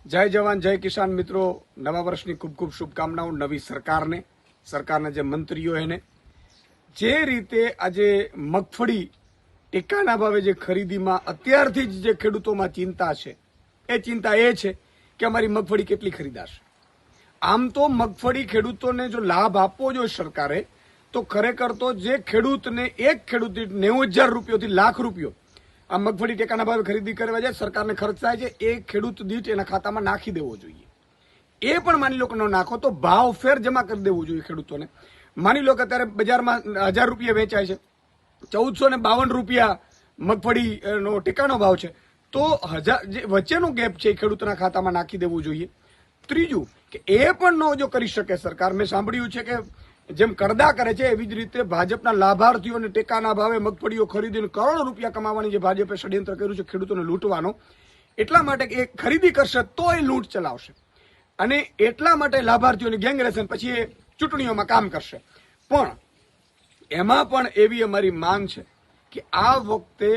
જય જવાન જય કિસાન મિત્રો, નવા વર્ષની ખૂબ ખૂબ શુભકામનાઓ નવી સરકારના જે મંત્રીઓ એને જે રીતે આજે મગફળી ટેકાના ભાવે જે ખરીદીમાં અત્યારથી જ જે ખેડૂતોમાં ચિંતા છે એ ચિંતા એ છે કે અમારી મગફળી કેટલી ખરીદાશે. આમ તો મગફળી ખેડૂતોને જો લાભ આપવો જોઈએ સરકારે તો ખરેખર તો જે ખેડૂતને એક ખેડૂત દીઠ 90,000 રૂપિયોથી લાખ રૂપિયો આ મગફળી ટેકાના ભાવે ખરીદી કરવા જાય સરકારને ખર્ચ થાય છે એ ખેડૂત દીઠ એના ખાતામાં નાખી દેવો જોઈએ. એ પણ માની લો કે ન નાખો તો ભાવ ફેર જમા કરી દેવું જોઈએ ખેડૂતોને. માની લો કે અત્યારે બજારમાં 1,000 રૂપિયા વેચાય છે, 1,452 રૂપિયા મગફળીનો ટેકાનો ભાવ છે, તો જે વચ્ચેનો ગેપ છે એ ખેડૂતોના ખાતામાં નાખી દેવું જોઈએ. ત્રીજું કે એ પણ ન જો કરી શકે સરકાર, મેં સાંભળ્યું છે કે જેમ કરદા કરે છે એવી જ રીતે ભાજપના લાભાર્થીઓને ટેકાના ભાવે મગફળીઓ ખરીદીને કરોડો રૂપિયા કમાવાની જે ભાજપે ષડયંત્ર કર્યું છે ખેડૂતોને લૂંટવાનો, એટલા માટે એ ખરીદી કરશે તો એ લૂંટ ચલાવશે અને એટલા માટે લાભાર્થીઓની ગેંગ રહેશે, પછી એ ચૂંટણીઓમાં કામ કરશે. પણ એમાં પણ એવી અમારી માંગ છે કે આ વખતે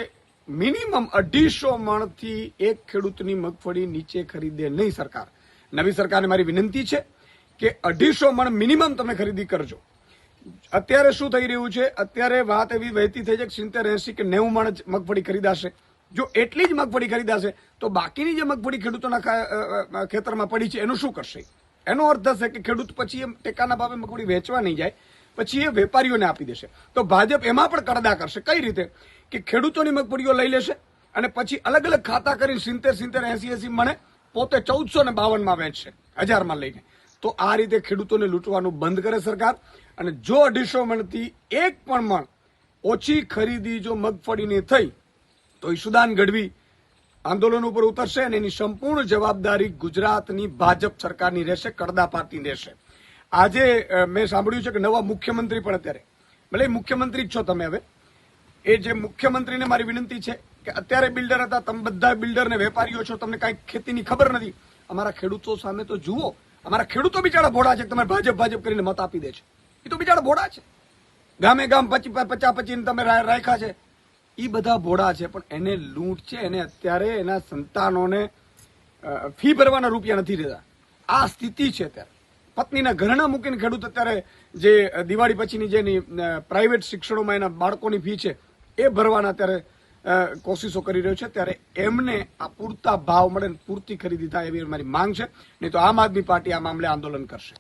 મિનિમમ 250 મણથી એક ખેડૂતની મગફળી નીચે ખરીદે નહીં સરકાર. નવી સરકારને મારી વિનંતી છે કે 250 મણ મિનિમમ તમે ખરીદી કરજો. અત્યારે શું થઈ રહ્યું છે, અત્યારે વાત એવી વહેતી થઈ છે કે 70, 80 કે 90 મણ જ મગફળી ખરીદાશે. જો એટલી જ મગફળી ખરીદાશે તો બાકીની જે મગફળી ખેડૂતોના ખેતરમાં પડી છે એનું શું કરશે? એનો અર્થ થશે કે ખેડૂત પછી એમ ટેકાના ભાવે મગફળી વેચવા નહીં જાય, પછી એ વેપારીઓને આપી દેશે. તો ભાજપ એમાં પણ કરદા કરશે. કઈ રીતે કે ખેડૂતોની મગફળીઓ લઈ લેશે અને પછી અલગ અલગ ખાતા કરીને 70, 80 મણે પોતે 1,452 વેચશે, 1000 લઈને. તો આ રીતે ખેડૂતોને લૂંટવાનું બંધ કરે સરકાર. અને જો 250 મણથી એક પણ મણ ઓછી ખરીદી જો મગફળીની થઈ તો ઈશુદાન ગઢવી આંદોલન ઉપર ઉતરશે અને એની સંપૂર્ણ જવાબદારી ગુજરાતની ભાજપ સરકારની રહેશે, કરદા પાર્ટીની રહેશે. આજે મેં સાંભળ્યું છે કે નવા મુખ્યમંત્રી પણ અત્યારે, ભલે મુખ્યમંત્રી જ છો તમે, હવે એ જે મુખ્યમંત્રીને મારી વિનંતી છે કે અત્યારે બિલ્ડર હતા, તમે બધા બિલ્ડર ને વેપારીઓ છો, તમને કાંઈ ખેતીની ખબર નથી. અમારા ખેડૂતો સામે તો જુઓ, અમારા ખેડૂતો બિચારા ભોળા છે, તમે ભાજપ કરીને મત આપી દે છે. એ તો બિચારા ભોળા છે, ગામે ગામ 50-50 તમે રાખ્યા છે, એ બધા ભોળા છે. પણ એને લૂંટ છે, એને અત્યારે એના સંતાનોને ફી ભરવાના રૂપિયા નથી રહેતા. આ સ્થિતિ છે અત્યારે. પત્નીના ઘરેણા મૂકીને ખેડૂત અત્યારે જે દિવાળી પછીની જે પ્રાઇવેટ શિક્ષણોમાં એના બાળકોની ફી છે એ ભરવાના અત્યારે કોશિશો કરી રહ્યો છે. ત્યારે એમને આ પૂરતા ભાવ મળે, પૂરતી ખરીદી થાય એવી મારી માંગ છે. નહીં તો આમ આદમી પાર્ટી આ મામલે આંદોલન કરશે.